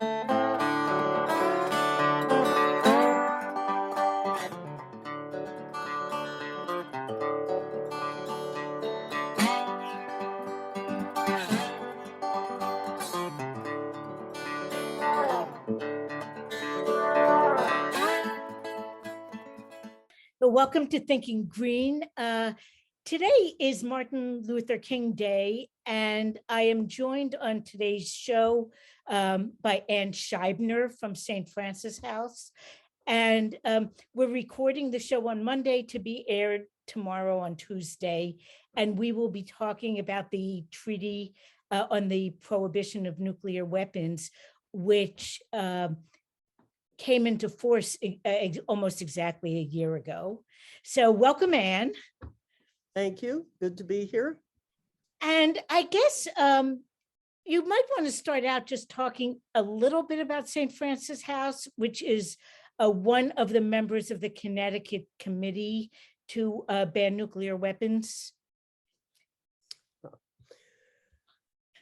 Well, welcome to Thinking Green. Today is Martin Luther King Day, and I am joined on today's show by Ann Schiebner from St. Francis House. And we're recording the show on Monday to be aired tomorrow on Tuesday. And we will be talking about the treaty on the prohibition of nuclear weapons, which came into force almost exactly a year ago. So welcome, Ann. Thank you. Good to be here. And I guess you might want to start out just talking a little bit about St. Francis House, which is one of the members of the Connecticut Committee to ban nuclear weapons.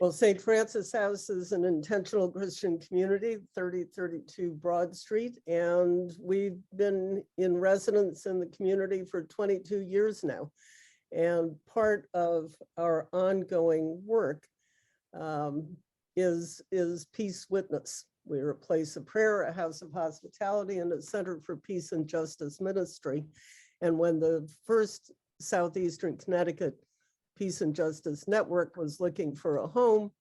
Well, St. Francis House is an intentional Christian community, 3032 Broad Street, and we've been in residence in the community for 22 years now. And part of our ongoing work is Peace Witness. We're a place of prayer, a house of hospitality, and a center for peace and justice ministry. And when the first Southeastern Connecticut Peace and Justice Network was looking for a home,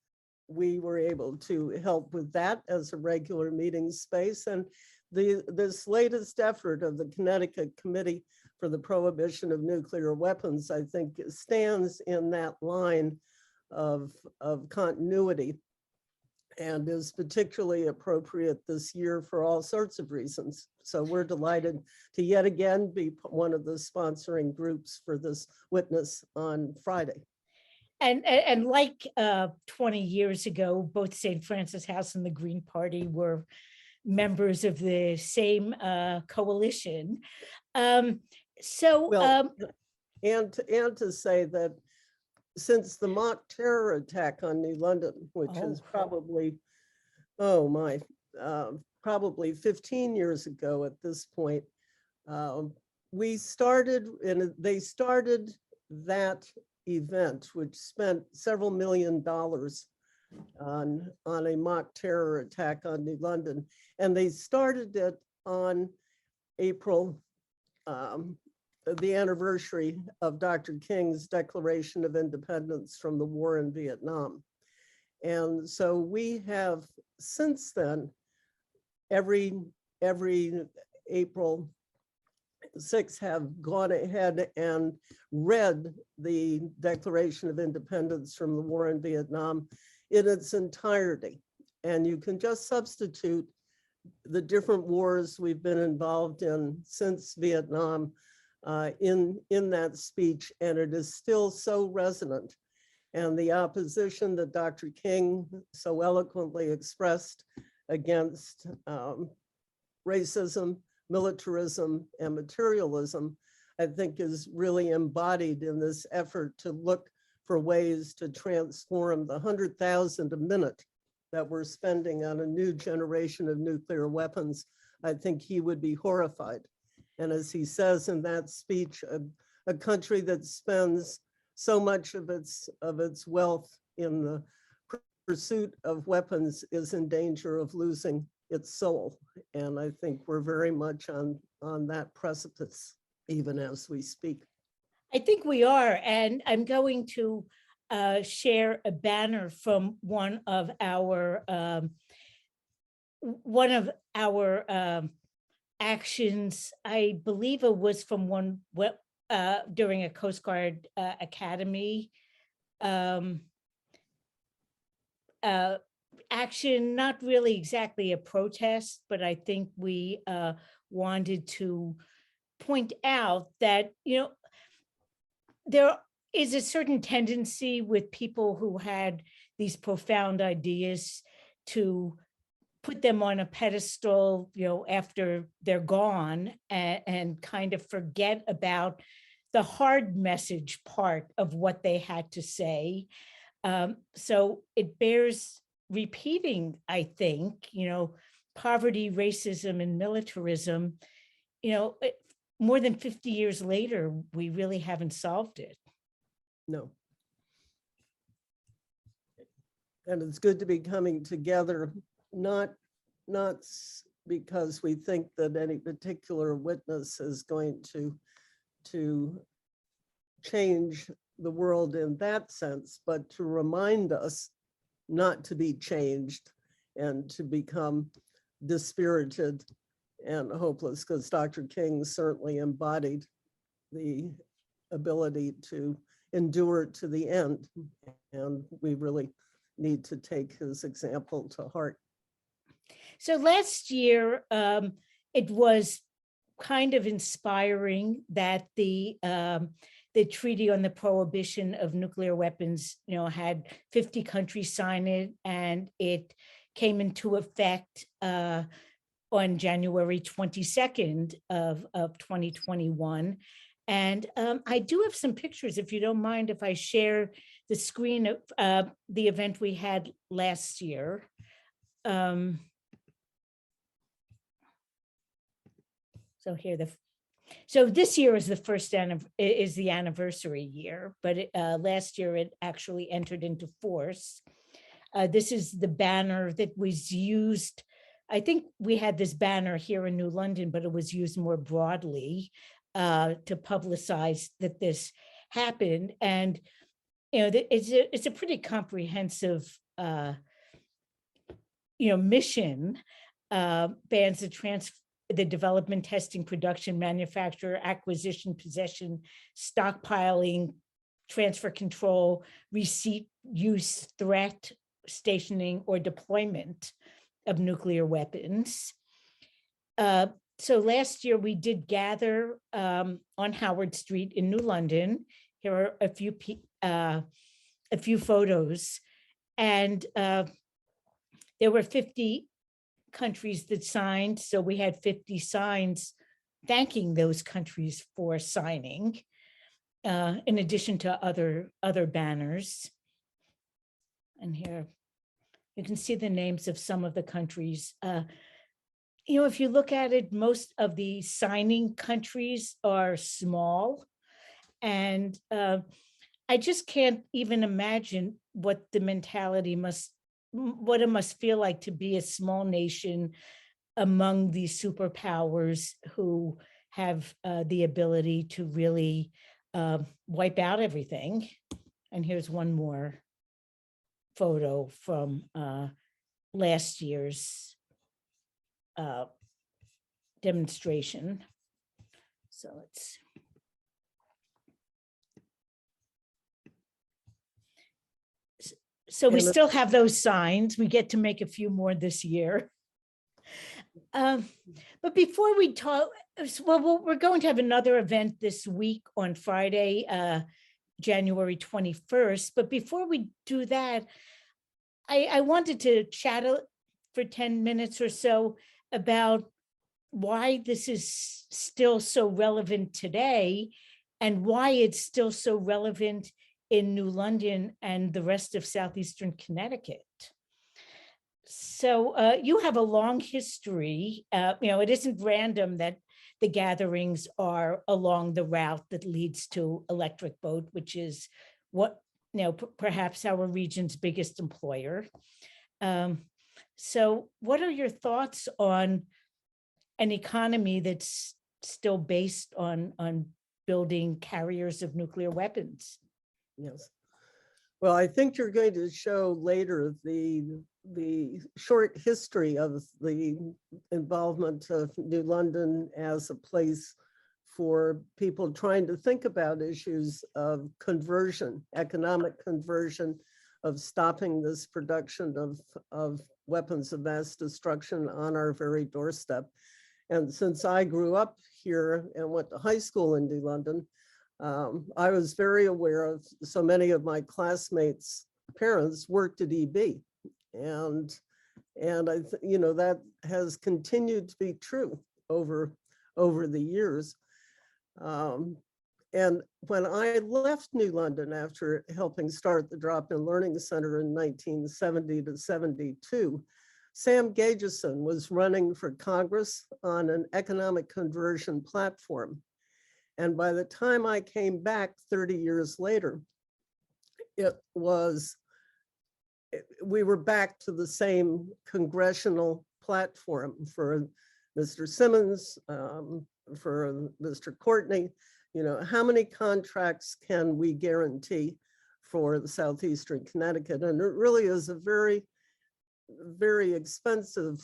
we were able to help with that as a regular meeting space. And this latest effort of the Connecticut Committee for the Prohibition of Nuclear Weapons, I think, stands in that line of continuity and is particularly appropriate this year for all sorts of reasons. So we're delighted to yet again be one of the sponsoring groups for this witness on Friday. And like 20 years ago, both St. Francis House and the Green Party were members of the same coalition. And to say that since the mock terror attack on New London, which is probably, probably 15 years ago at this point, they started that event, which spent several $1 million on a mock terror attack on New London. And they started it on April, the anniversary of Dr. King's Declaration of Independence from the war in Vietnam. And so we have since then, every April 6th, have gone ahead and read the Declaration of Independence from the war in Vietnam in its entirety. And you can just substitute the different wars we've been involved in since Vietnam in that speech, and it is still so resonant. And the opposition that Dr. King so eloquently expressed against racism, militarism, and materialism, I think is really embodied in this effort to look for ways to transform the 100,000 a minute that we're spending on a new generation of nuclear weapons. I think he would be horrified. And as he says in that speech, a country that spends so much of its wealth in the pursuit of weapons is in danger of losing its soul. And I think we're very much on that precipice, even as we speak. I think we are, and I'm going to share a banner from one of our actions. I believe it was from one during a Coast Guard Academy action, not really exactly a protest, but I think we wanted to point out that, there is a certain tendency with people who had these profound ideas to put them on a pedestal, after they're gone, and kind of forget about the hard message part of what they had to say. So it bears repeating, I think, poverty, racism, and militarism, more than 50 years later, we really haven't solved it. No. And it's good to be coming together, not because we think that any particular witness is going to change the world in that sense, but to remind us not to be changed and to become dispirited and hopeless, because Dr. King certainly embodied the ability to endure to the end. And we really need to take his example to heart. So last year, it was kind of inspiring that the Treaty on the Prohibition of Nuclear Weapons, had 50 countries sign it, and it came into effect on January 22nd of 2021. And I do have some pictures, if you don't mind, if I share the screen of the event we had last year. So here, so this year is the anniversary year, but last year it actually entered into force. This is the banner that was used. I think we had this banner here in New London, but it was used more broadly to publicize that this happened. And it's a pretty comprehensive mission. Bans the development, testing, production, manufacture, acquisition, possession, stockpiling, transfer control, receipt, use, threat, stationing, or deployment of nuclear weapons. So last year we did gather on Howard Street in New London. Here are a few photos, and there were 50 countries that signed. So we had 50 signs thanking those countries for signing, in addition to other banners. And here you can see the names of some of the countries. If you look at it, most of the signing countries are small, and I just can't even imagine what the mentality what it must feel like to be a small nation among these superpowers who have the ability to really wipe out everything. And here's one more photo from last year's demonstration. So let's. So we still have those signs. We get to make a few more this year. But before we talk, well, we're going to have another event this week on Friday, January 21st. But before we do that, I wanted to chat for 10 minutes or so about why this is still so relevant today and why it's still so relevant in New London and the rest of southeastern Connecticut. So you have a long history. It isn't random that the gatherings are along the route that leads to Electric Boat, which is what, perhaps our region's biggest employer. So what are your thoughts on an economy that's still based on building carriers of nuclear weapons? Yes. Well, I think you're going to show later the short history of the involvement of New London as a place for people trying to think about issues of conversion, economic conversion, of stopping this production of weapons of mass destruction on our very doorstep. And since I grew up here and went to high school in New London, I was very aware of so many of my classmates' parents worked at EB, and that has continued to be true over the years. And when I left New London after helping start the Drop-In Learning Center in 1970 to 72, Sam Gageson was running for Congress on an economic conversion platform. And by the time I came back 30 years later, we were back to the same congressional platform for Mr. Simmons, for Mr. Courtney. You know, how many contracts can we guarantee for the Southeastern Connecticut? And it really is a very, very expensive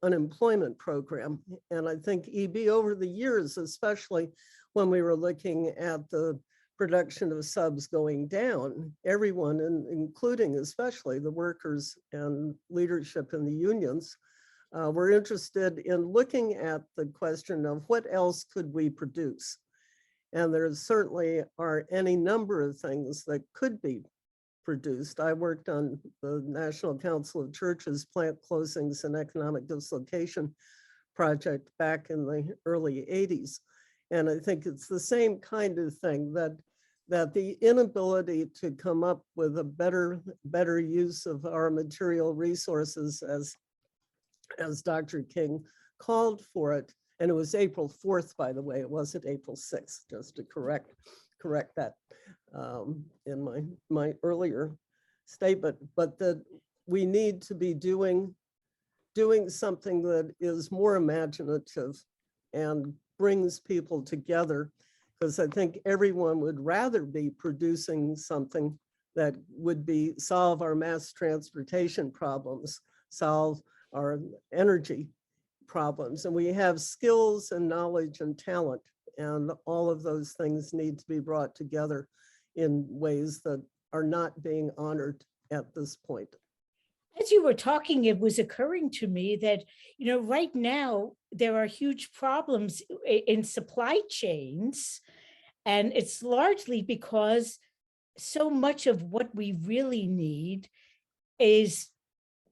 unemployment program. And I think EB over the years, especially when we were looking at the production of subs going down, everyone, including especially the workers and leadership in the unions, were interested in looking at the question of what else could we produce. And there certainly are any number of things that could be produced. I worked on the National Council of Churches plant closings and economic dislocation project back in the early 80s. And I think it's the same kind of thing, that the inability to come up with a better use of our material resources, as Dr. King called for it. And it was April 4th, by the way, it wasn't April 6th, just to correct that in my earlier statement, but that we need to be doing something that is more imaginative and brings people together, because I think everyone would rather be producing something that would solve our mass transportation problems, solve our energy problems. And we have skills and knowledge and talent, and all of those things need to be brought together in ways that are not being honored at this point. As you were talking, it was occurring to me that, you know, right now there are huge problems in supply chains, and it's largely because so much of what we really need is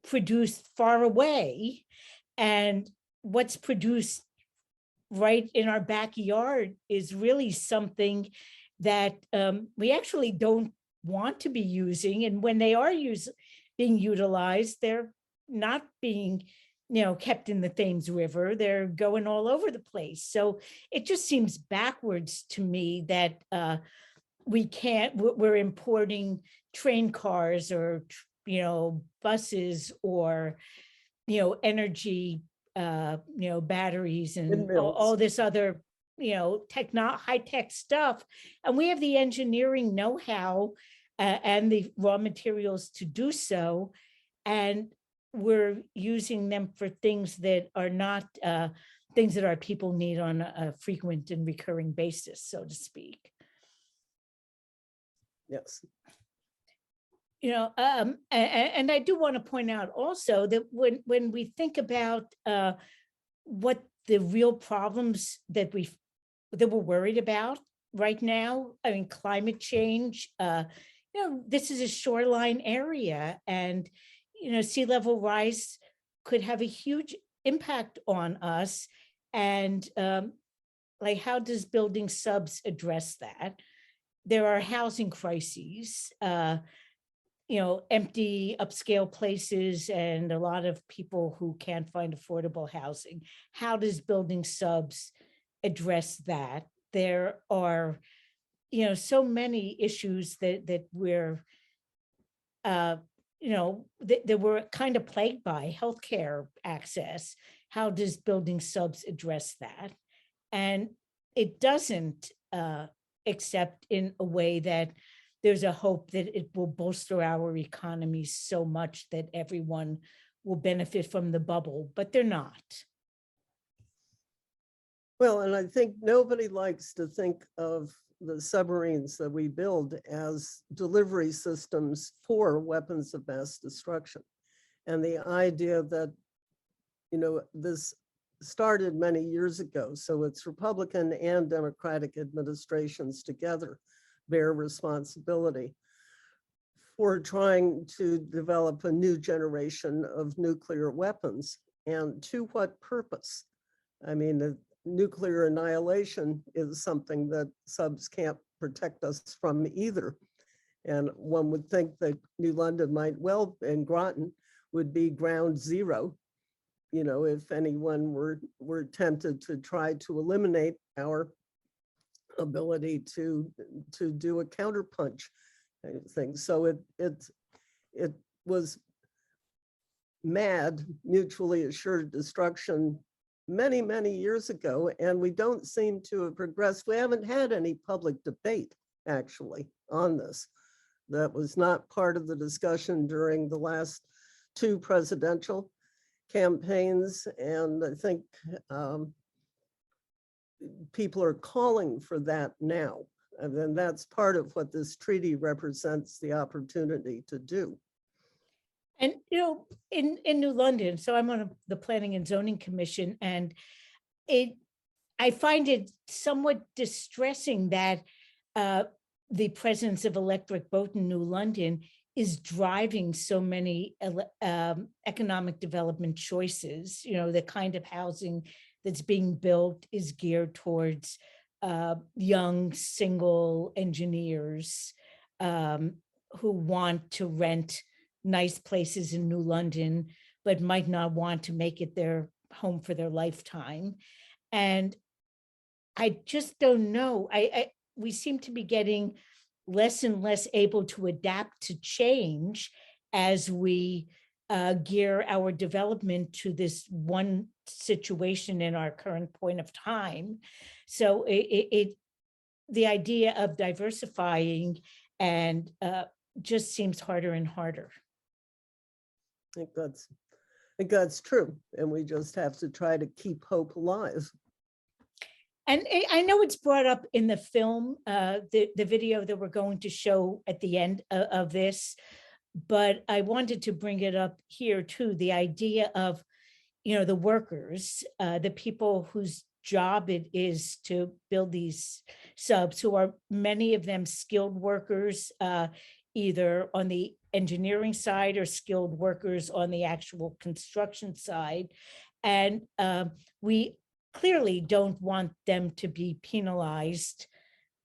produced far away, and what's produced right in our backyard is really something that we actually don't want to be using. And when they are being utilized, they're not being, you know, kept in the Thames River. They're going all over the place. So it just seems backwards to me that we're importing train cars or, you know, buses or, you know, energy, you know, batteries and all this other, you know, high-tech stuff. And we have the engineering know-how and the raw materials to do so. And we're using them for things that are not things that our people need on a frequent and recurring basis, so to speak. Yes. You know, and I do want to point out also that when we think about what the real problems that we're worried about right now, I mean, climate change, you know, this is a shoreline area, and, you know, sea level rise could have a huge impact on us. And like, how does building subs address that? There are housing crises, you know, empty upscale places and a lot of people who can't find affordable housing. How does building subs address that? There are, you know, so many issues that we're, you know, that we're kind of plagued by. Healthcare access. How does building subs address that? And it doesn't, except in a way that there's a hope that it will bolster our economy so much that everyone will benefit from the bubble, but they're not. Well, and I think nobody likes to think of the submarines that we build as delivery systems for weapons of mass destruction. And the idea that, you know, this started many years ago, so it's Republican and Democratic administrations together bear responsibility for trying to develop a new generation of nuclear weapons. And to what purpose? I mean, nuclear annihilation is something that subs can't protect us from either. And one would think that New London might well, and Groton would be ground zero, you know, if anyone were tempted to try to eliminate our ability to do a counterpunch kind of thing. So it was mad, mutually assured destruction many, many years ago, and we don't seem to have progressed. We haven't had any public debate, actually, on this. That was not part of the discussion during the last two presidential campaigns, and I think people are calling for that now. And then that's part of what this treaty represents the opportunity to do. And, you know, in New London, so I'm on the Planning and Zoning Commission, and I find it somewhat distressing that the presence of electric boat in New London is driving so many economic development choices. You know, the kind of housing that's being built is geared towards young single engineers who want to rent nice places in New London, but might not want to make it their home for their lifetime. And I just don't know. We seem to be getting less and less able to adapt to change as we gear our development to this one situation in our current point of time. So the idea of diversifying and just seems harder and harder. I think that's true, and we just have to try to keep hope alive. And I know it's brought up in the film, the video that we're going to show at the end of this, but I wanted to bring it up here too, the idea of, you know, the workers, the people whose job it is to build these subs, who are many of them skilled workers, either on the engineering side or skilled workers on the actual construction side. And we clearly don't want them to be penalized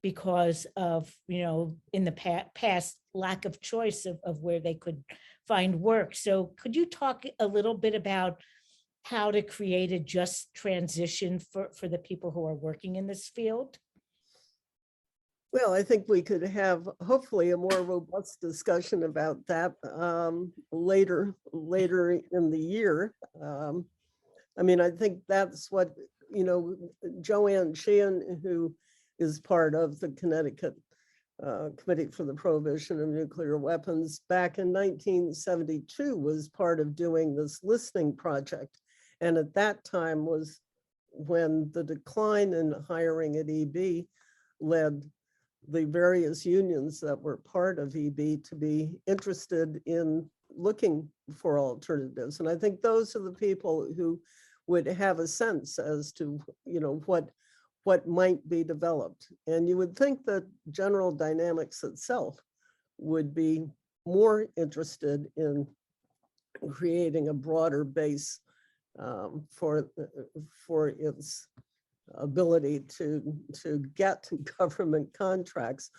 because of, you know, in the past lack of choice of where they could find work. So could you talk a little bit about how to create a just transition for the people who are working in this field? Well, I think we could have hopefully a more robust discussion about that later in the year. I mean, I think that's what, you know, Joanne Sheehan, who is part of the Connecticut Committee for the Prohibition of Nuclear Weapons, back in 1972 was part of doing this listening project. And at that time was when the decline in hiring at EB led the various unions that were part of EB to be interested in looking for alternatives. And I think those are the people who would have a sense as to, you know, what might be developed. And you would think that General Dynamics itself would be more interested in creating a broader base for its ability to get government contracts.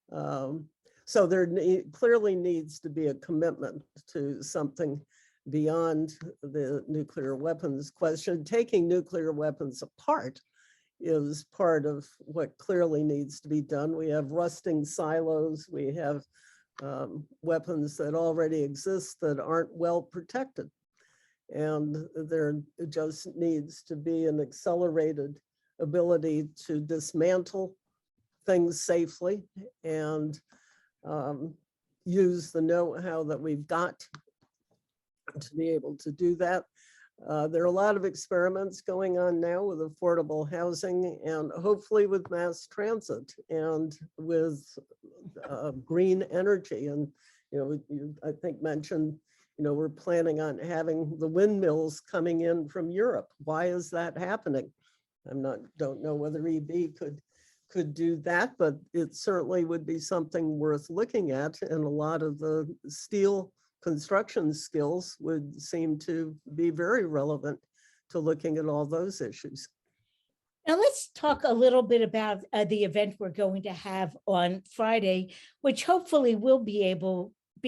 So there clearly needs to be a commitment to something beyond the nuclear weapons question. Taking nuclear weapons apart is part of what clearly needs to be done. We have rusting silos, we have weapons that already exist that aren't well protected. And there just needs to be an accelerated ability to dismantle things safely and use the know-how that we've got to be able to do that. There are a lot of experiments going on now with affordable housing and hopefully with mass transit and with green energy. And, you know, you, I think, mentioned, you know, we're planning on having the windmills coming in from Europe. Why is that happening? Don't know whether EB could do that, but it certainly would be something worth looking at. And a lot of the steel construction skills would seem to be very relevant to looking at all those issues. Now let's talk a little bit about the event we're going to have on Friday, which hopefully will be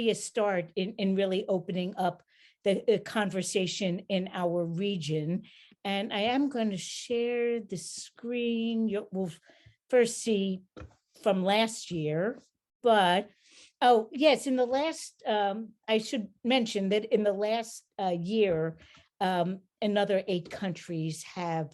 a start in really opening up the conversation in our region. And I am going to share the screen. We'll first see from last year, but oh yes, in the last, I should mention that in the last year, another 8 countries have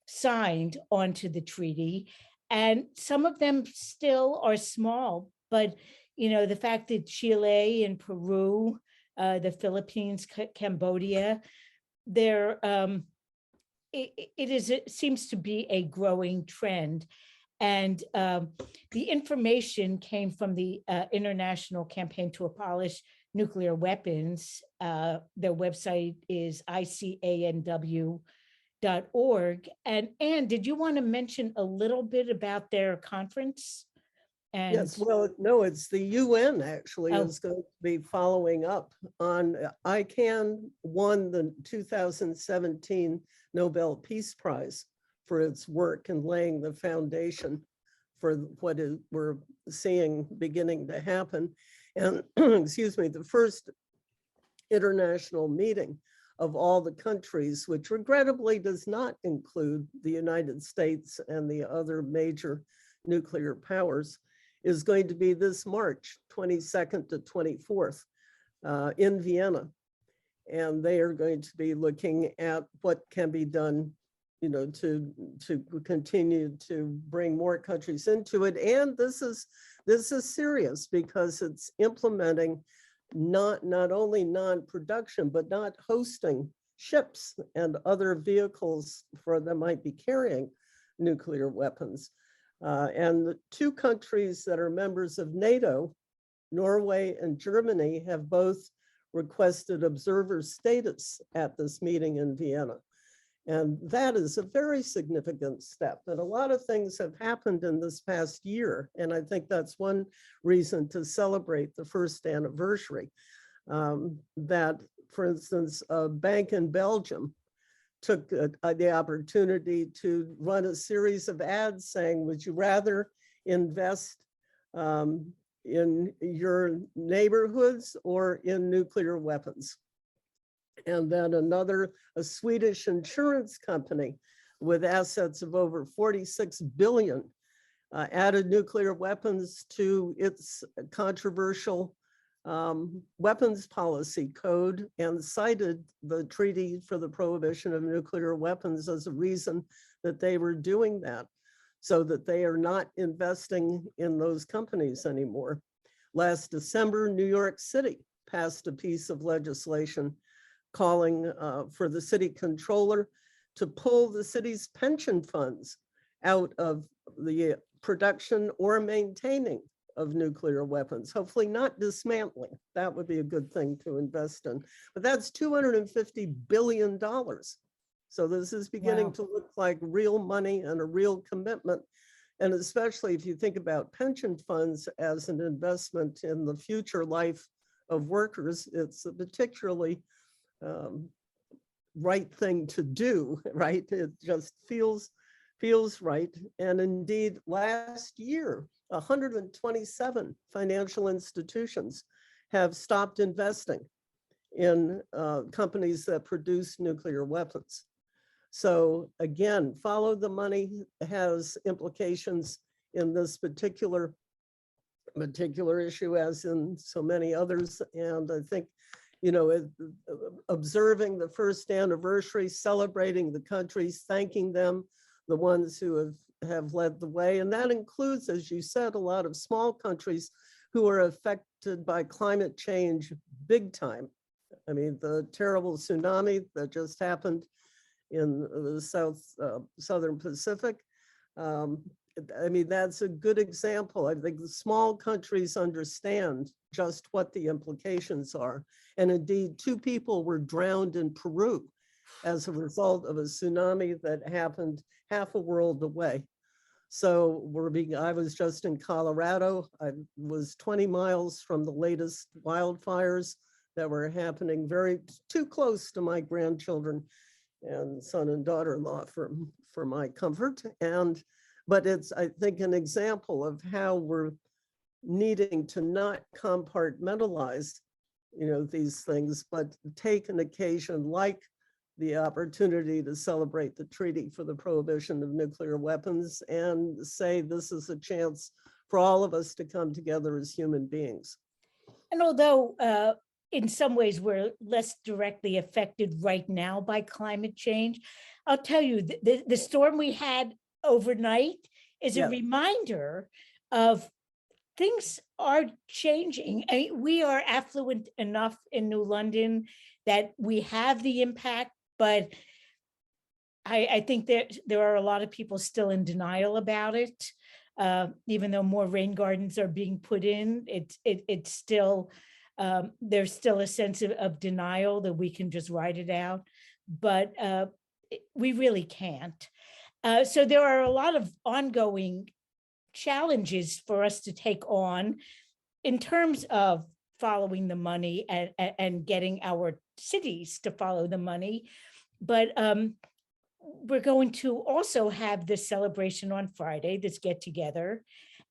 signed onto the treaty, and some of them still are small, but the fact that Chile and Peru, the Philippines, Cambodia, they're it seems to be a growing trend. And the information came from the International Campaign to Abolish Nuclear Weapons. Their website is ICANW.org. And Anne, did you want to mention a little bit about their conference? And Yes, well, no, it's the UN actually Oh. is going to be following up on, ICANN won the 2017 Nobel Peace Prize for its work in laying the foundation for what we're seeing beginning to happen. And excuse me, the first international meeting of all the countries, which regrettably does not include the United States and the other major nuclear powers, is going to be this March 22nd to 24th in Vienna. And they are going to be looking at what can be done, to continue to bring more countries into it. And this is serious because it's implementing not only non-production, but not hosting ships and other vehicles that might be carrying nuclear weapons. And the 2 countries that are members of NATO, Norway and Germany, have both requested observer status at this meeting in Vienna. And that is a very significant step. And a lot of things have happened in this past year. And I think that's one reason to celebrate the first anniversary. That, for instance, a bank in Belgium took the opportunity to run a series of ads saying, would you rather invest in your neighborhoods or in nuclear weapons? And then a Swedish insurance company with assets of over 46 billion added nuclear weapons to its controversial weapons policy code and cited the Treaty for the Prohibition of Nuclear Weapons as a reason that they were doing that, so that they are not investing in those companies anymore. Last December, New York City passed a piece of legislation calling for the city controller to pull the city's pension funds out of the production or maintaining of nuclear weapons, hopefully not dismantling. That would be a good thing to invest in. But that's $250 billion. So this is beginning Wow. to look like real money and a real commitment. And especially if you think about pension funds as an investment in the future life of workers, it's a particularly right thing to do, right? It just feels right. And indeed, last year, 127 financial institutions have stopped investing in companies that produce nuclear weapons. So again, follow the money has implications in this particular issue, as in so many others. And I think, observing the first anniversary, celebrating the countries, thanking them, the ones who have led the way. And that includes, as you said, a lot of small countries who are affected by climate change big time. I mean, the terrible tsunami that just happened in the southern Pacific. I mean, that's a good example. I think the small countries understand just what the implications are. And indeed, 2 people were drowned in Peru as a result of a tsunami that happened half a world away. So I was just in Colorado. I was 20 miles from the latest wildfires that were happening too close to my grandchildren and son and daughter-in-law for my comfort. But it's, I think, an example of how we're needing to not compartmentalize, these things, but take an occasion like the opportunity to celebrate the treaty for the prohibition of nuclear weapons and say this is a chance for all of us to come together as human beings. And although in some ways we're less directly affected right now by climate change, I'll tell you, the storm we had overnight is a reminder of things are changing. I mean, we are affluent enough in New London that we have the impact, but I think that there are a lot of people still in denial about it. Even though more rain gardens are being put in, it's still, there's still a sense of denial that we can just ride it out, but we really can't. So there are a lot of ongoing challenges for us to take on in terms of following the money and getting our cities to follow the money. But we're going to also have this celebration on Friday, this get together.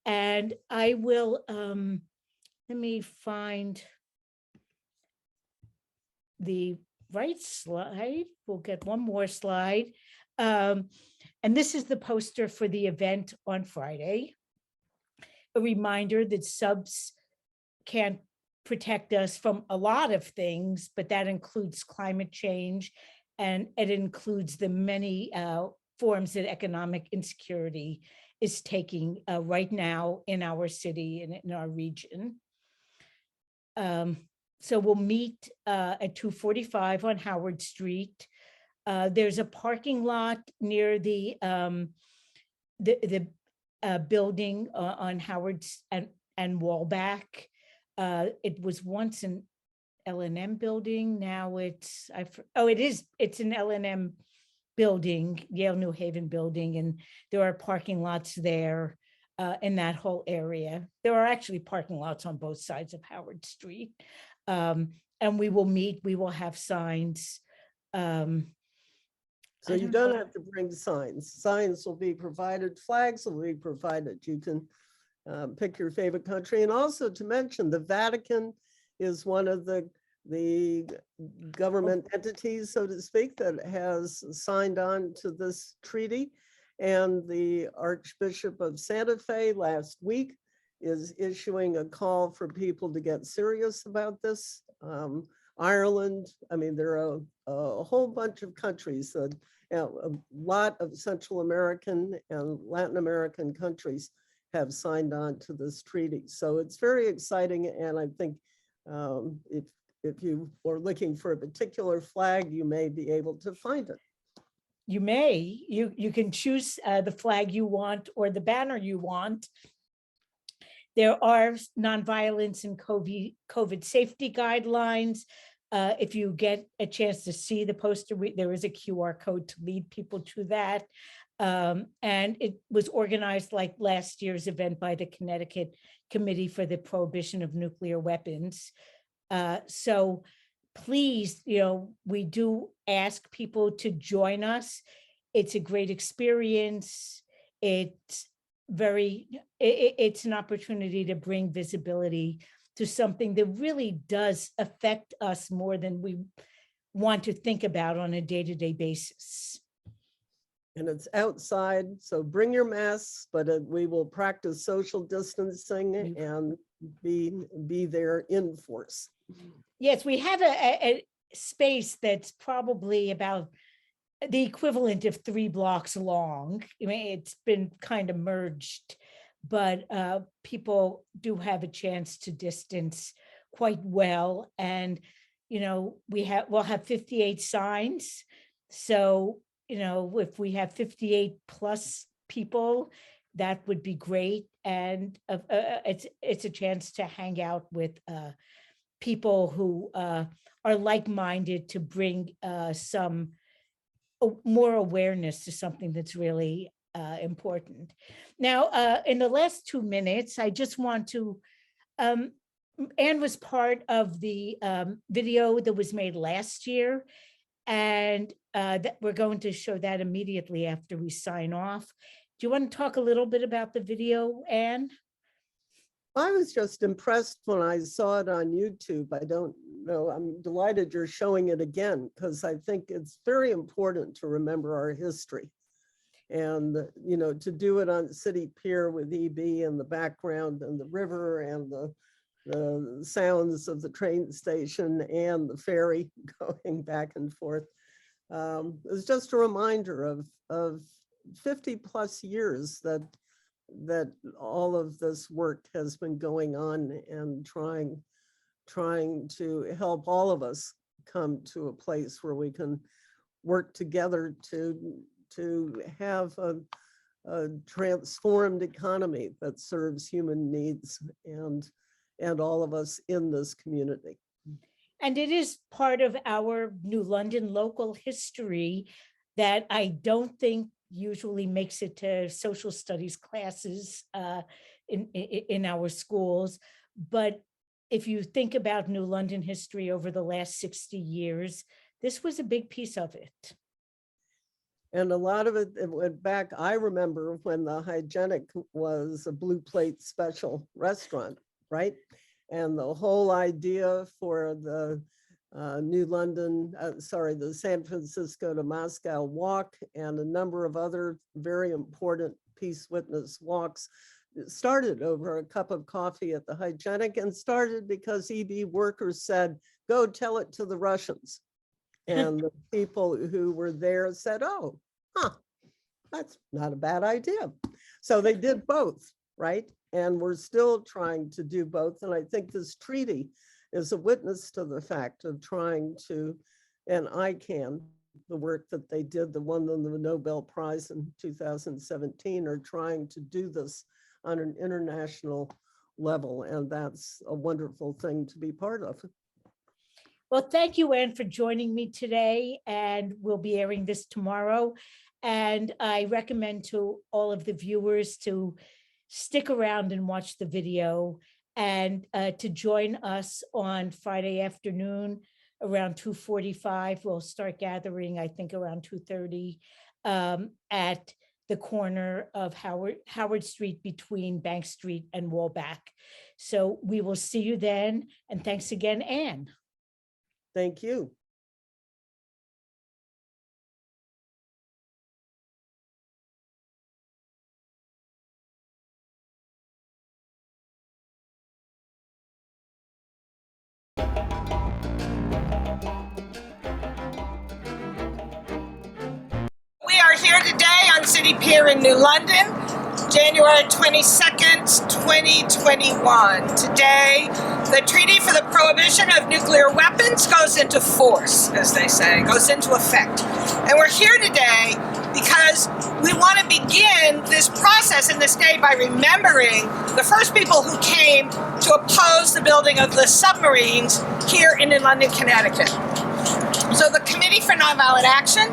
And I will, let me find the right slide. We'll get one more slide. And this is the poster for the event on Friday. A reminder that subs can't protect us from a lot of things, but that includes climate change, and it includes the many forms that economic insecurity is taking right now in our city and in our region. So we'll meet at 245 on Howard Street. There's a parking lot near the building on Howard and Wallback. It was once an L&M building. Now it's, it's an L&M building, Yale New Haven building, and there are parking lots there in that whole area. There are actually parking lots on both sides of Howard Street. And we will meet, we will have signs. So you don't have to bring signs. Signs will be provided, flags will be provided. You can pick your favorite country. And also to mention, the Vatican is one of the government entities, so to speak, that has signed on to this treaty. And the Archbishop of Santa Fe last week is issuing a call for people to get serious about this. Ireland, I mean, there are a whole bunch of countries that, a lot of Central American and Latin American countries have signed on to this treaty. So it's very exciting. And I think if you are looking for a particular flag, you may be able to find it. You may, you can choose the flag you want or the banner you want. There are nonviolence and COVID safety guidelines. If you get a chance to see the poster, there is a QR code to lead people to that. And it was organized like last year's event by the Connecticut Committee for the Prohibition of Nuclear Weapons. So please, we do ask people to join us. It's a great experience. It's an opportunity to bring visibility to something that really does affect us more than we want to think about on a day-to-day basis. And it's outside, so bring your masks, but we will practice social distancing and be there in force. Yes, we have a space that's probably about the equivalent of 3 blocks long. I mean, it's been kind of merged, but people do have a chance to distance quite well. And, we'll have 58 signs. So, if we have 58 plus people, that would be great. And it's a chance to hang out with people who are like-minded to bring some more awareness to something that's really important. Now, in the last 2 minutes, I just want to, Anne was part of the video that was made last year, and that we're going to show that immediately after we sign off. Do you want to talk a little bit about the video, Anne? I was just impressed when I saw it on YouTube. I don't know, I'm delighted you're showing it again, because I think it's very important to remember our history. And, you know, to do it on City Pier with EB in the background and the river and the sounds of the train station and the ferry going back and forth. It's just a reminder of 50 plus years that all of this work has been going on, and trying to help all of us come to a place where we can work together to have a transformed economy that serves human needs and all of us in this community. And it is part of our New London local history that I don't think usually makes it to social studies classes in our schools. But if you think about New London history over the last 60 years, this was a big piece of it. And a lot of it went back. I remember when the Hygienic was a blue plate special restaurant, right? And the whole idea for the the San Francisco to Moscow walk and a number of other very important peace witness walks started over a cup of coffee at the Hygienic, and started because EB workers said, go tell it to the Russians. And the people who were there said, oh, that's not a bad idea. So they did both, right? And we're still trying to do both. And I think this treaty is a witness to the fact of trying to, and ICANW, the work that they did, the one on the Nobel Prize in 2017, are trying to do this on an international level. And that's a wonderful thing to be part of. Well, thank you, Anne, for joining me today, and we'll be airing this tomorrow. And I recommend to all of the viewers to stick around and watch the video, and to join us on Friday afternoon around 2:45. We'll start gathering, I think, around 2:30 at the corner of Howard Street between Bank Street and Wallback. So we will see you then. And thanks again, Anne. Thank you. We are here today on City Pier in New London, January 22nd, 2021. Today, the Treaty for the Prohibition of Nuclear Weapons goes into force, as they say, goes into effect. And we're here today because we want to begin this process and this day by remembering the first people who came to oppose the building of the submarines here in New London, Connecticut. So the Committee for Nonviolent Action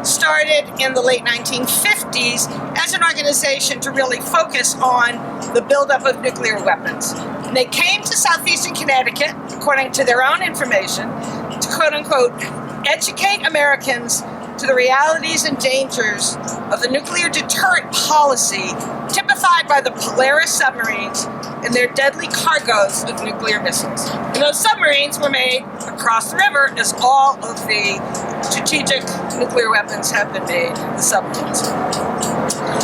started in the late 1950s as an organization to really focus on the buildup of nuclear weapons. And they came to southeastern Connecticut, according to their own information, to quote unquote, educate Americans to the realities and dangers of the nuclear deterrent policy typified by the Polaris submarines and their deadly cargoes of nuclear missiles. And those submarines were made across the river, as all of the strategic nuclear weapons have been made, the submarines.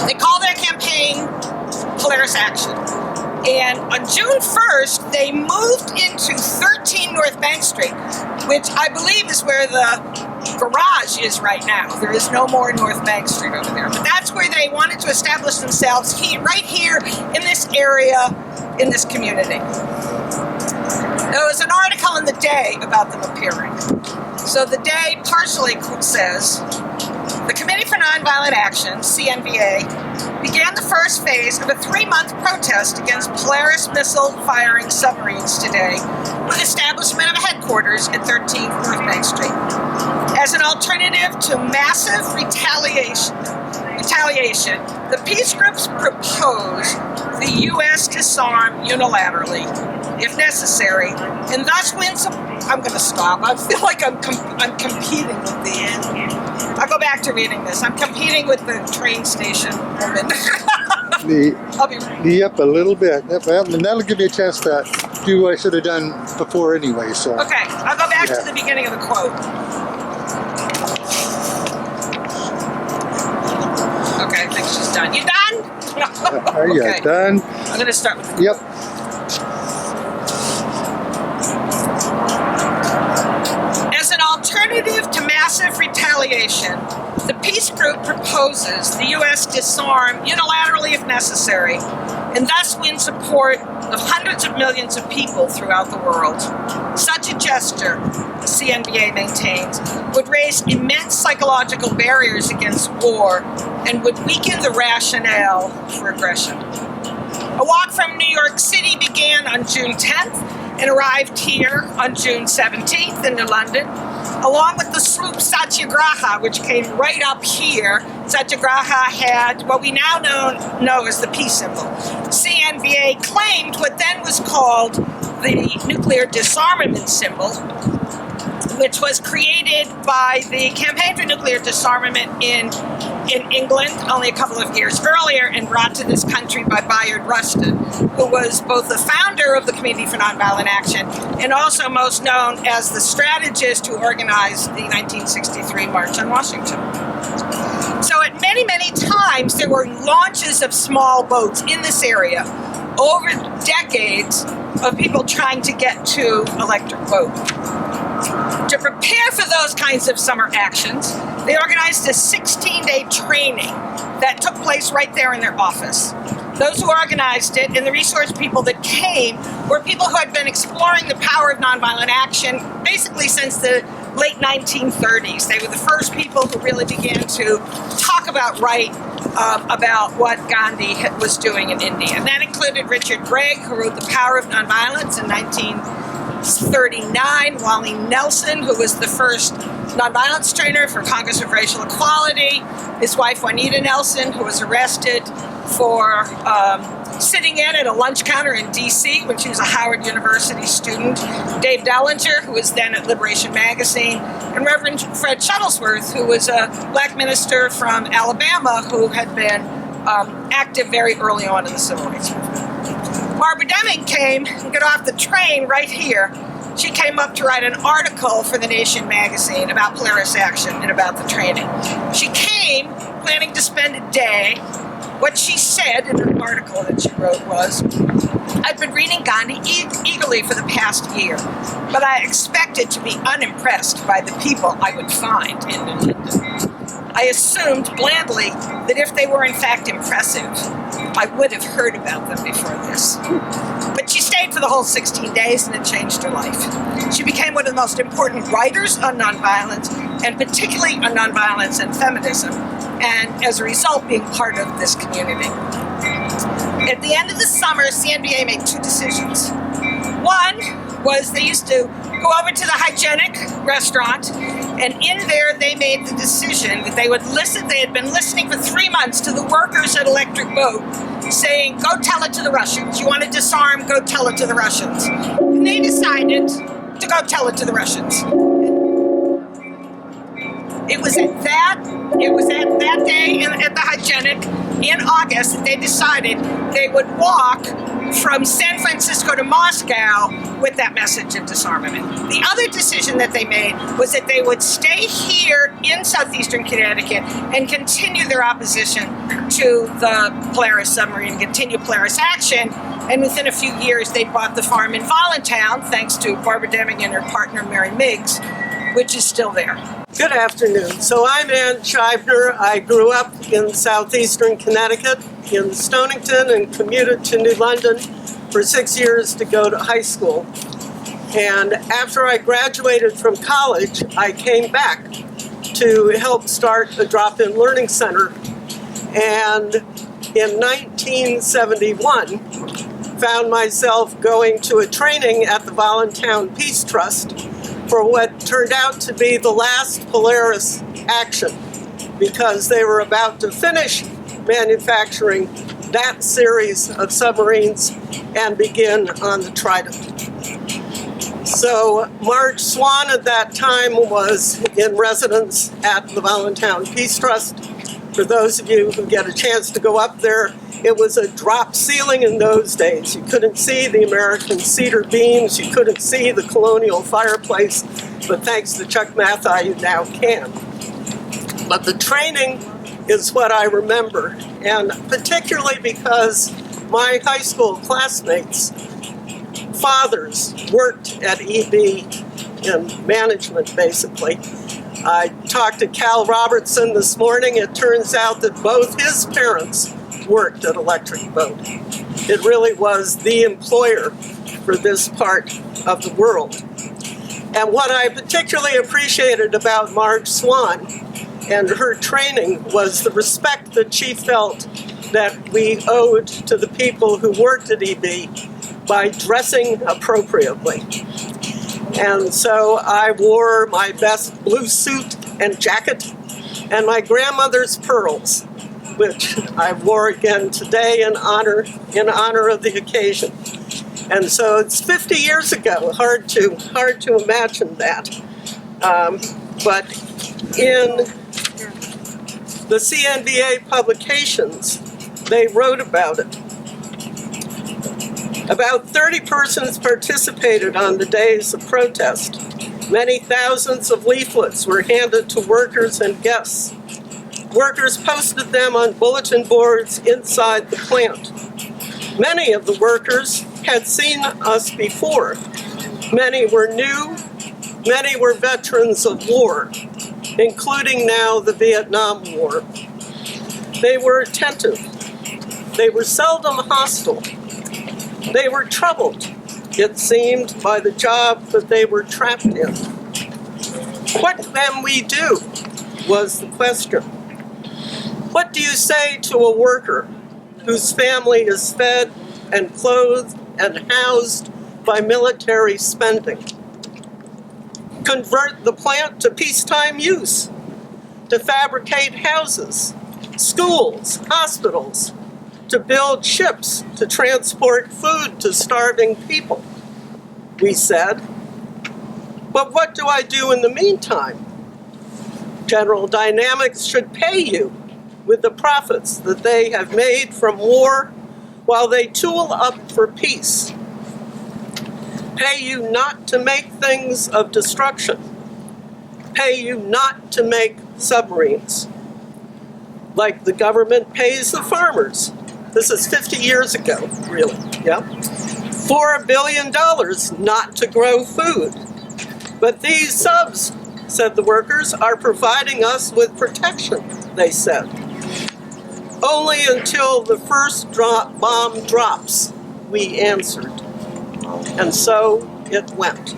They call their campaign Polaris Action. And on June 1st, they moved into 13 North Bank Street, which I believe is where the garage is right now. There is no more North Bank Street over there. But that's where they wanted to establish themselves, right here in this area, in this community. There was an article in The Day about them appearing. So The Day partially says, the Committee for Nonviolent Action, CNVA, began the first phase of a 3-month protest against Polaris missile-firing submarines today with establishment of a headquarters at 13 North Bank Street. As an alternative to massive retaliation, the peace groups propose the U.S. disarm unilaterally, if necessary, and thus win some. I'm going to stop. I feel like I'm competing with the. I'll go back to reading this. I'm competing with the train station woman. Yep, a little bit. Yep, well, and that'll give me a chance to do what I should have done before anyway. So. Okay, I'll go back to the beginning of the quote. Okay, I think she's done. You done? Are you done? I'm going to start with. Yep. As an alternative to massive retaliation, the peace group proposes the U.S. disarm unilaterally if necessary, and thus win support of hundreds of millions of people throughout the world. Such a gesture, the CNBA maintains, would raise immense psychological barriers against war and would weaken the rationale for aggression. A walk from New York City began on June 10th and arrived here on June 17th in New London, along with the sloop Satyagraha, which came right up here. Satyagraha had what we now know as the peace symbol. CNBA claimed what then was called the nuclear disarmament symbol, which was created by the Campaign for Nuclear Disarmament in England only a couple of years earlier and brought to this country by Bayard Rustin, who was both the founder of the Committee for Nonviolent Action and also most known as the strategist who organized the 1963 March on Washington. So at many, many times there were launches of small boats in this area over decades of people trying to get to electric boat. To prepare for those kinds of summer actions, they organized a 16-day training that took place right there in their office. Those who organized it and the resource people that came were people who had been exploring the power of nonviolent action basically since the late 1930s. They were the first people who really began to talk about about what Gandhi was doing in India. And that included Richard Gregg, who wrote The Power of Nonviolence in 1939, Wally Nelson, who was the first nonviolence trainer for Congress of Racial Equality, his wife Juanita Nelson, who was arrested for sitting in at a lunch counter in D.C. when she was a Howard University student, Dave Dellinger, who was then at Liberation Magazine, and Reverend Fred Shuttlesworth, who was a black minister from Alabama who had been active very early on in the civil rights movement. Barbara Deming came and got off the train right here. She came up to write an article for The Nation magazine about Polaris Action and about the training. She came planning to spend a day. What she said in her article that she wrote was, I'd been reading Gandhi eagerly for the past year, but I expected to be unimpressed by the people I would find in New London. I assumed blandly that if they were in fact impressive, I would have heard about them before this. But she stayed for the whole 16 days and it changed her life. She became one of the most important writers on nonviolence, and particularly on nonviolence and feminism, and as a result being part of this community. At the end of the summer, CNBA made two decisions. One was they used to go over to the hygienic restaurant, and in there they made the decision that they would listen. They had been listening for 3 months to the workers at Electric Boat saying, go tell it to the Russians. You want to disarm, go tell it to the Russians. And they decided to go tell it to the Russians. It was at that day at the hygienic in August that they decided they would walk from San Francisco to Moscow with that message of disarmament. The other decision that they made was that they would stay here in southeastern Connecticut and continue their opposition to the Polaris submarine, continue Polaris Action, and within a few years they bought the farm in Voluntown, thanks to Barbara Deming and her partner Mary Miggs, which is still there. Good afternoon. So I'm Ann Schiebner. I grew up in southeastern Connecticut in Stonington and commuted to New London for 6 years to go to high school. And after I graduated from college, I came back to help start a drop-in learning center. And in 1971, found myself going to a training at the Voluntown Peace Trust for what turned out to be the last Polaris Action, because they were about to finish manufacturing that series of submarines and begin on the Trident. So Marge Swan at that time was in residence at the Voluntown Peace Trust. For those of you who get a chance to go up there, it was a drop ceiling in those days. You couldn't see the American cedar beams, you couldn't see the colonial fireplace, but thanks to Chuck Mathai, you now can. But the training is what I remember, and particularly because my high school classmates' fathers worked at EB in management, basically. I talked to Cal Robertson this morning. It turns out that both his parents worked at Electric Boat. It really was the employer for this part of the world. And what I particularly appreciated about Marge Swan and her training was the respect that she felt that we owed to the people who worked at EB by dressing appropriately. And so I wore my best blue suit and jacket and my grandmother's pearls, which I wore again today in honor of the occasion. And so it's 50 years ago, hard to imagine that. But in the CNVA publications, they wrote about it. About 30 persons participated on the days of protest. Many thousands of leaflets were handed to workers and guests. Workers posted them on bulletin boards inside the plant. Many of the workers had seen us before. Many were new, many were veterans of war, including now the Vietnam War. They were attentive. They were seldom hostile. They were troubled, it seemed, by the job that they were trapped in. What can we do, was the question. What do you say to a worker whose family is fed and clothed and housed by military spending? Convert the plant to peacetime use, to fabricate houses, schools, hospitals, to build ships to transport food to starving people, we said. But what do I do in the meantime? General Dynamics should pay you with the profits that they have made from war while they tool up for peace. Pay you not to make things of destruction. Pay you not to make submarines. Like the government pays the farmers. This is 50 years ago, really, yeah? $4 billion not to grow food. But these subs, said the workers, are providing us with protection, they said. Only until the first bomb drops, we answered. And so it went.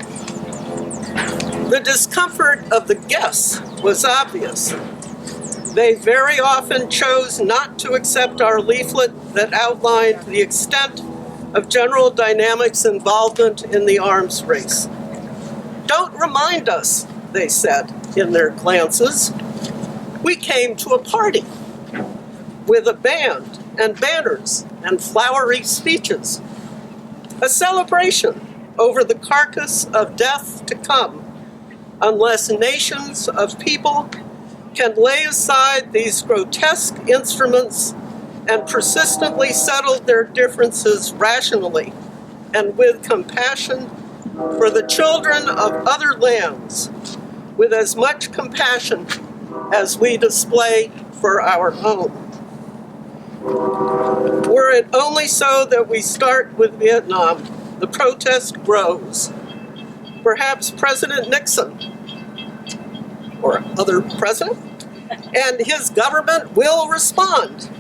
The discomfort of the guests was obvious. They very often chose not to accept our leaflet that outlined the extent of General Dynamics' involvement in the arms race. Don't remind us, they said in their glances. We came to a party with a band and banners and flowery speeches, a celebration over the carcass of death to come, unless nations of people can lay aside these grotesque instruments and persistently settle their differences rationally and with compassion for the children of other lands, with as much compassion as we display for our own. Were it only so that we start with Vietnam, the protest grows. Perhaps President Nixon or other president, and his government will respond.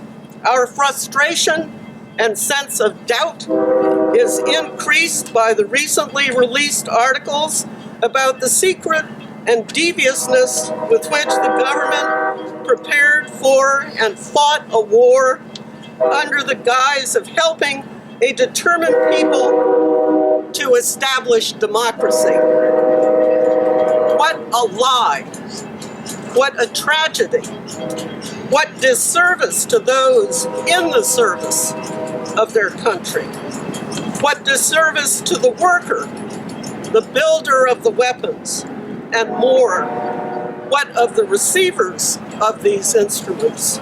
Our frustration and sense of doubt is increased by the recently released articles about the secret and deviousness with which the government prepared for and fought a war under the guise of helping a determined people to establish democracy. What a lie! What a tragedy. What disservice to those in the service of their country. What disservice to the worker, the builder of the weapons, and more. What of the receivers of these instruments?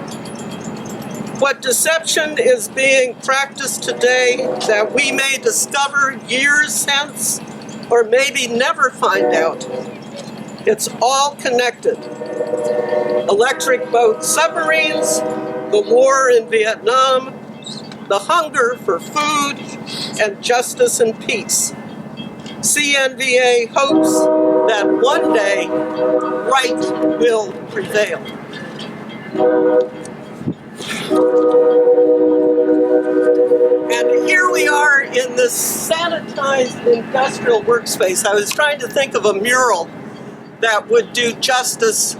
What deception is being practiced today that we may discover years hence, or maybe never find out? It's all connected. Electric boat submarines, the war in Vietnam, the hunger for food and justice and peace. CNVA hopes that one day right will prevail. And here we are in this sanitized industrial workspace. I was trying to think of a mural that would do justice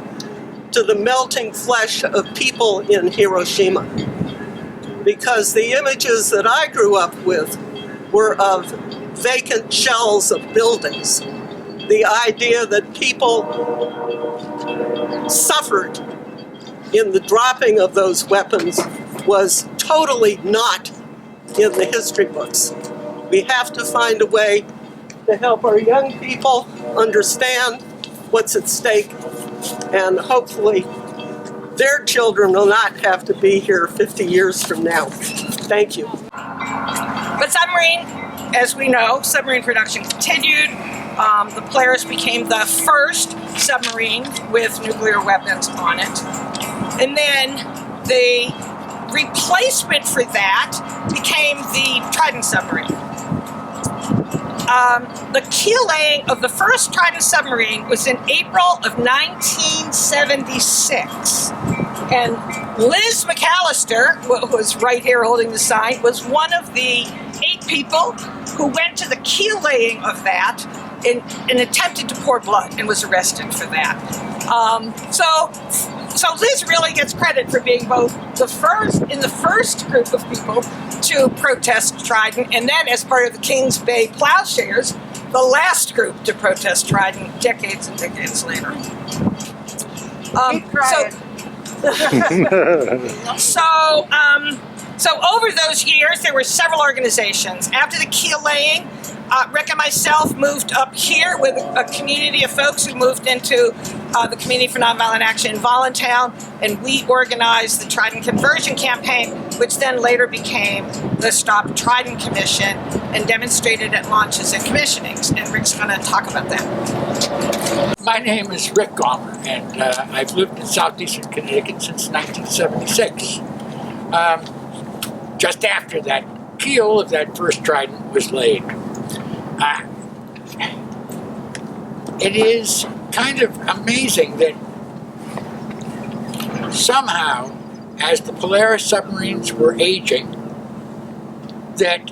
to the melting flesh of people in Hiroshima. Because the images that I grew up with were of vacant shells of buildings. The idea that people suffered in the dropping of those weapons was totally not in the history books. We have to find a way to help our young people understand what's at stake, and hopefully their children will not have to be here 50 years from now. Thank you. But submarine, as we know, submarine production continued. The Polaris became the first submarine with nuclear weapons on it. And then the replacement for that became the Trident submarine. The keel laying of the first Trident submarine was in April of 1976. And Liz McAllister, who was right here holding the sign, was one of the 8 people who went to the keel laying of that and attempted to pour blood and was arrested for that. So Liz really gets credit for being both the first group of people to protest Trident, and then as part of the Kings Bay Plowshares, the last group to protest Trident decades and decades later. So over those years, there were several organizations. After the keel laying, Rick and myself moved up here with a community of folks who moved into the Community for Nonviolent Action in Voluntown, and we organized the Trident Conversion Campaign, which then later became the Stop Trident Commission and demonstrated at launches and commissionings. And Rick's going to talk about that. My name is Rick Gorman, and I've lived in southeastern Connecticut since 1976. Just after that keel of that first Trident was laid. It is kind of amazing that somehow, as the Polaris submarines were aging, that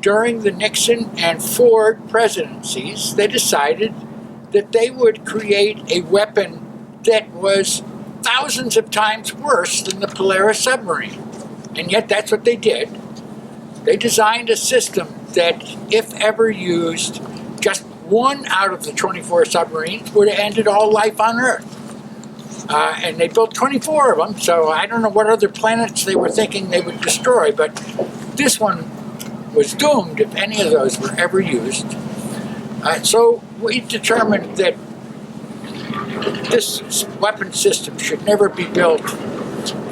during the Nixon and Ford presidencies, they decided that they would create a weapon that was thousands of times worse than the Polaris submarine. And yet that's what they did. They designed a system that, if ever used, just one out of the 24 submarines would have ended all life on Earth. And they built 24 of them, so I don't know what other planets they were thinking they would destroy, but this one was doomed if any of those were ever used. So we determined that this weapon system should never be built.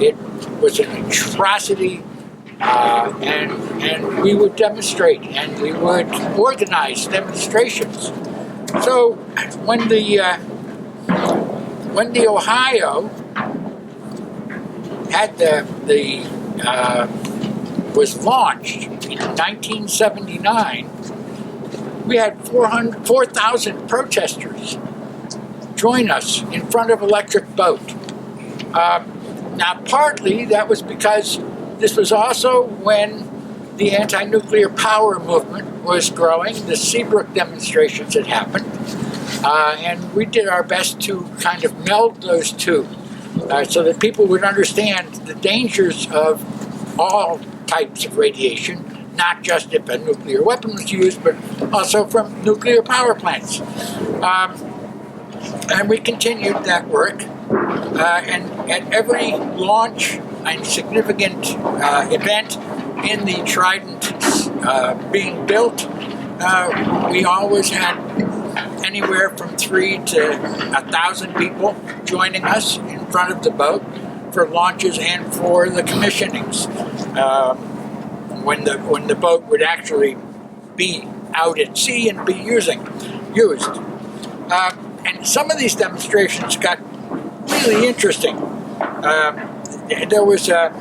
It was an atrocity, and we would demonstrate, and we would organize demonstrations. So when the Ohio had was launched in 1979, we had 4,000 protesters join us in front of Electric Boat. Now, partly that was because this was also when the anti-nuclear power movement was growing. The Seabrook demonstrations had happened, and we did our best to kind of meld those two so that people would understand the dangers of all types of radiation, not just if a nuclear weapon was used, but also from nuclear power plants. And we continued that work. And at every launch and significant event in the Trident being built, we always had anywhere from 3,000 to 1,000 people joining us in front of the boat for launches and for the commissionings. When the boat would actually be out at sea and be used. And some of these demonstrations got really interesting. There was a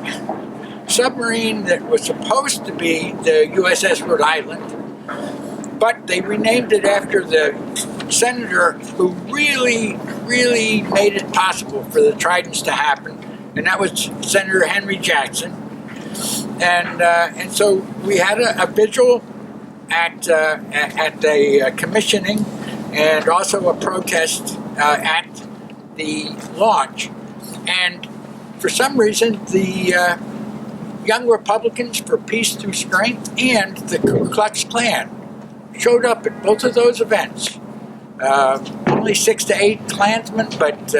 submarine that was supposed to be the USS Rhode Island, but they renamed it after the senator who really made it possible for the Tridents to happen, and that was Senator Henry Jackson. And so we had a vigil at the commissioning, and also a protest at the launch. And for some reason, the Young Republicans for Peace Through Strength and the Ku Klux Klan showed up at both of those events. Only 6 to 8 Klansmen, but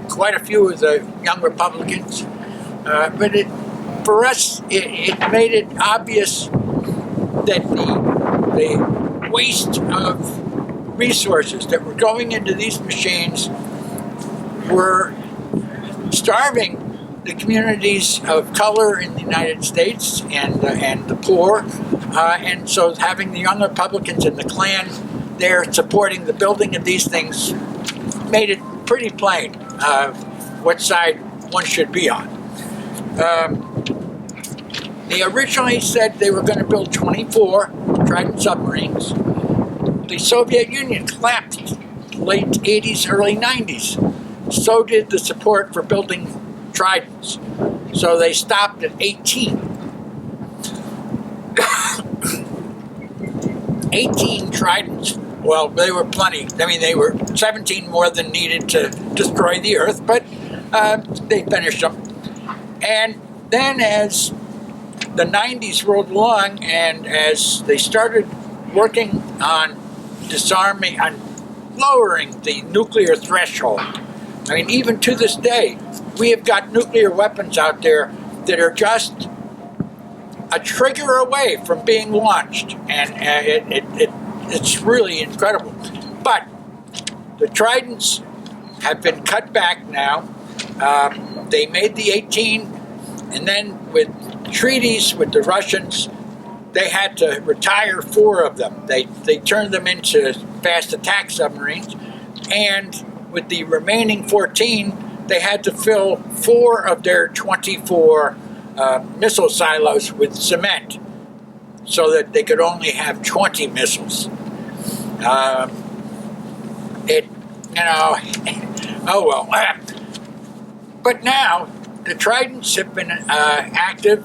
quite a few of the Young Republicans. But for us, it made it obvious that the waste of resources that were going into these machines were starving the communities of color in the United States and the poor, and so having the Young Republicans and the Klan there supporting the building of these things made it pretty plain what side one should be on. They originally said they were going to build 24 Trident submarines. The Soviet Union collapsed late 80s, early 90s. So did the support for building Tridents. So they stopped at 18. 18 Tridents. Well, they were plenty. I mean, they were 17 more than needed to destroy the Earth, but they finished them. And then as the 90s rolled along, and as they started working on disarming, on lowering the nuclear threshold, I mean, even to this day, we have got nuclear weapons out there that are just a trigger away from being launched, and it's really incredible. But the Tridents have been cut back now. They made the 18, and then with treaties with the Russians, they had to retire 4 of them. They turned them into fast attack submarines, and with the remaining 14, they had to fill 4 of their 24 missile silos with cement so that they could only have 20 missiles. Oh well. But now, the Tridents have been active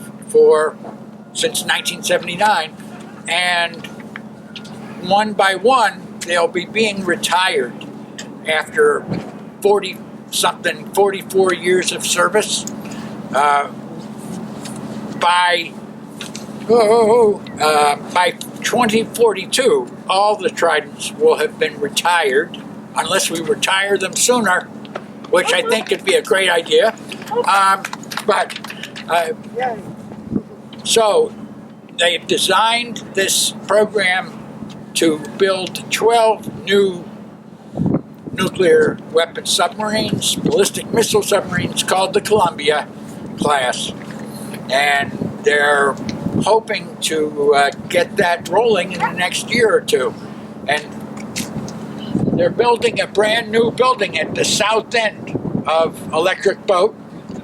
since 1979, and one by one, they'll be being retired after 44 years of service. By 2042, all the Tridents will have been retired, unless we retire them sooner, which I think could be a great idea. So they've designed this program to build 12 new nuclear weapon submarines, ballistic missile submarines called the Columbia class. And they're hoping to get that rolling in the next year or two. And they're building a brand new building at the south end of Electric Boat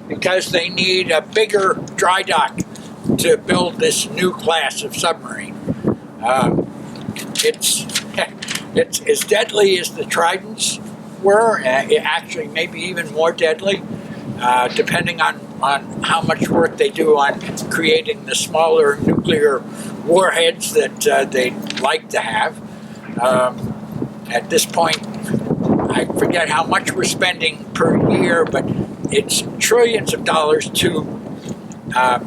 because they need a bigger dry dock to build this new class of submarine. It's as deadly as the Tridents were, actually maybe even more deadly, depending on how much work they do on creating the smaller nuclear warheads that they like to have. At this point, I forget how much we're spending per year, but it's trillions of dollars to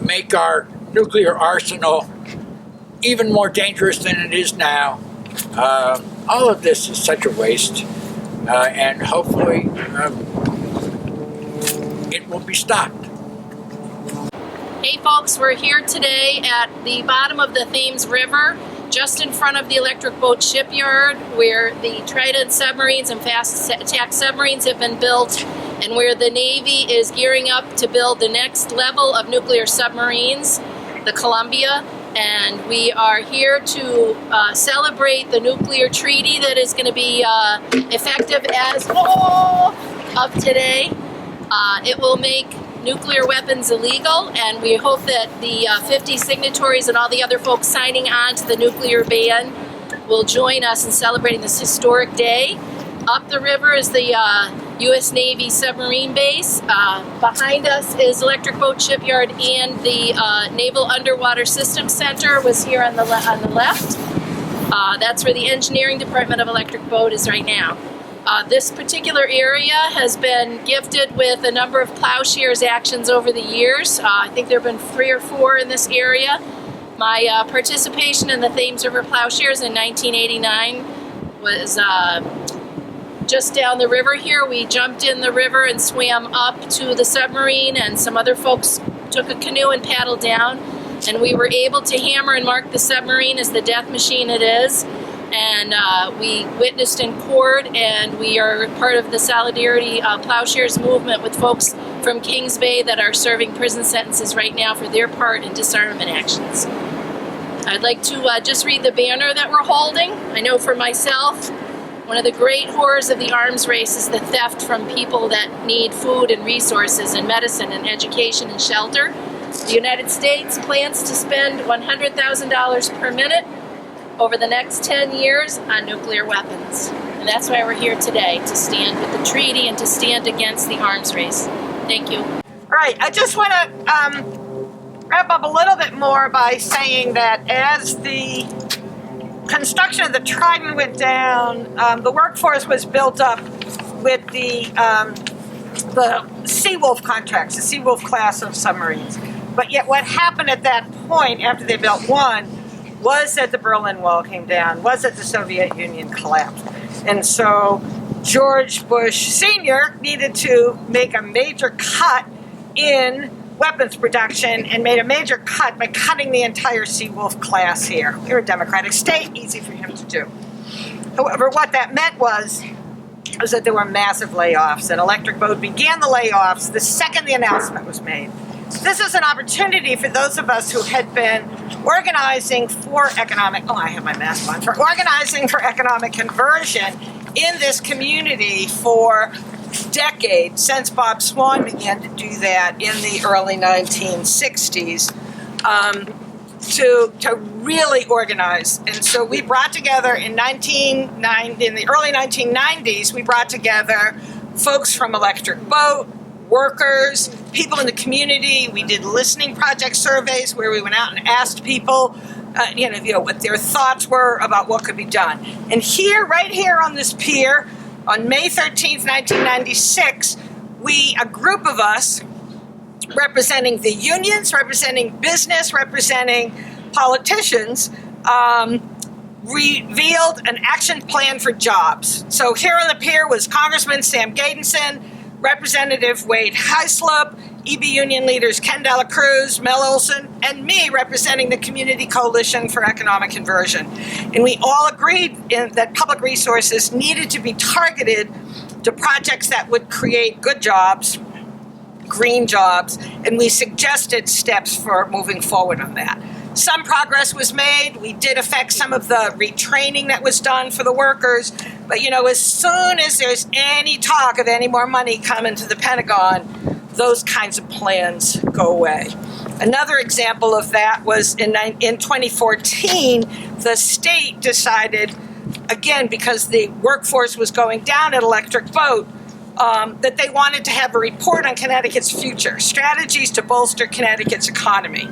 make our nuclear arsenal even more dangerous than it is now. All of this is such a waste. and hopefully it will be stopped. Hey folks, we're here today at the bottom of the Thames River, just in front of the electric boat shipyard, where the Trident submarines and fast attack submarines have been built, and where the Navy is gearing up to build the next level of nuclear submarines, the Columbia. And we are here to celebrate the nuclear treaty that is going to be effective as of today. It will make nuclear weapons illegal, and we hope that the 50 signatories and all the other folks signing on to the nuclear ban will join us in celebrating this historic day. Up the river is the U.S. Navy submarine base. Behind us is Electric Boat Shipyard, and the Naval Underwater Systems Center was here on the left. That's where the Engineering Department of Electric Boat is right now. This particular area has been gifted with a number of plowshares actions over the years. I think there have been 3 or 4 in this area. My participation in the Thames River plowshares in 1989 was just down the river here. We jumped in the river and swam up to the submarine, and some other folks took a canoe and paddled down, and we were able to hammer and mark the submarine as the death machine it is. And we witnessed in court, and we are part of the Solidarity Plowshares movement with folks from Kings Bay that are serving prison sentences right now for their part in disarmament actions. I'd like to just read the banner that we're holding. I know for myself, one of the great horrors of the arms race is the theft from people that need food and resources and medicine and education and shelter. The United States plans to spend $100,000 per minute over the next 10 years on nuclear weapons. And that's why we're here today, to stand with the treaty and to stand against the arms race. Thank you. All right, I just want to wrap up a little bit more by saying that as the construction of the Trident went down, the workforce was built up with the Seawolf contracts, the Seawolf class of submarines. But yet what happened at that point after they built one was that the Berlin Wall came down, was that the Soviet Union collapsed. And so George Bush Sr. needed to make a major cut in weapons production, and made a major cut by cutting the entire Seawolf class here. We're a democratic state, easy for him to do. However, what that meant was that there were massive layoffs, and Electric Boat began the layoffs the second the announcement was made. This is an opportunity for those of us who had been organizing for economic, I have my mask on, for organizing for economic conversion in this community for decades, since Bob Swan began to do that in the early 1960s, to really organize. And so we brought together in the early 1990s, we brought together folks from Electric Boat, workers, people in the community. We did listening project surveys where we went out and asked people what their thoughts were about what could be done. And here, right here on this pier, on May 13th, 1996, a group of us, representing the unions, representing business, representing politicians, revealed an action plan for jobs. So here on the pier was Congressman Sam Gadenson, Representative Wade Heislop, EB union leaders Ken Dela Cruz, Mel Olson, and me representing the Community Coalition for Economic Conversion. And we all agreed that public resources needed to be targeted to projects that would create good jobs, green jobs, and we suggested steps for moving forward on that. Some progress was made. We did affect some of the retraining that was done for the workers. But, as soon as there's any talk of any more money coming to the Pentagon, those kinds of plans go away. Another example of that was in 2014, the state decided, again, because the workforce was going down at Electric Boat, that they wanted to have a report on Connecticut's future, strategies to bolster Connecticut's economy.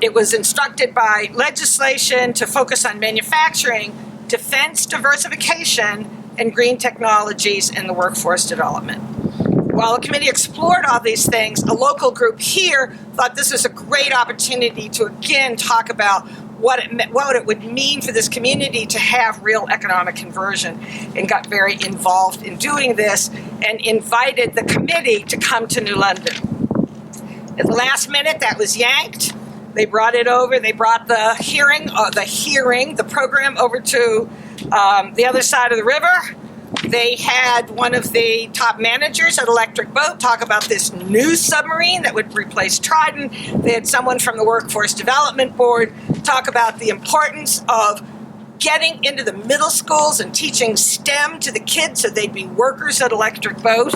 It was instructed by legislation to focus on manufacturing, defense diversification, and green technologies in the workforce development. While the committee explored all these things, a local group here thought this was a great opportunity to again talk about what it would mean for this community to have real economic conversion, and got very involved in doing this and invited the committee to come to New London. At the last minute, that was yanked. They brought it over. They brought the program over to the other side of the river. They had one of the top managers at Electric Boat talk about this new submarine that would replace Trident. They had someone from the Workforce Development Board talk about the importance of getting into the middle schools and teaching STEM to the kids so they'd be workers at Electric Boat.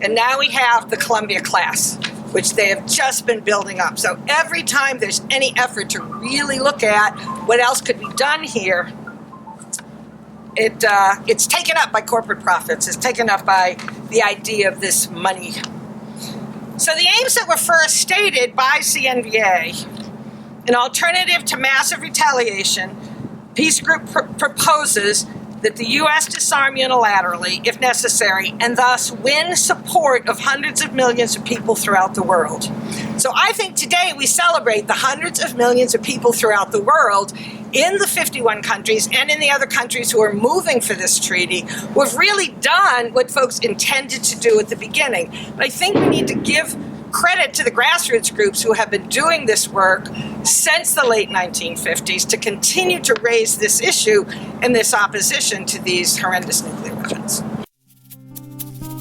And now we have the Columbia class, which they have just been building up. So every time there's any effort to really look at what else could be done here, it's taken up by corporate profits. It's taken up by the idea of this money. So the aims that were first stated by CNVA, an alternative to massive retaliation, Peace Group proposes that the U.S. disarm unilaterally, if necessary, and thus win support of hundreds of millions of people throughout the world. So I think today we celebrate the hundreds of millions of people throughout the world in the 51 countries and in the other countries who are moving for this treaty, who have really done what folks intended to do at the beginning. But I think we need to give credit to the grassroots groups who have been doing this work since the late 1950s to continue to raise this issue and this opposition to these horrendous nuclear weapons.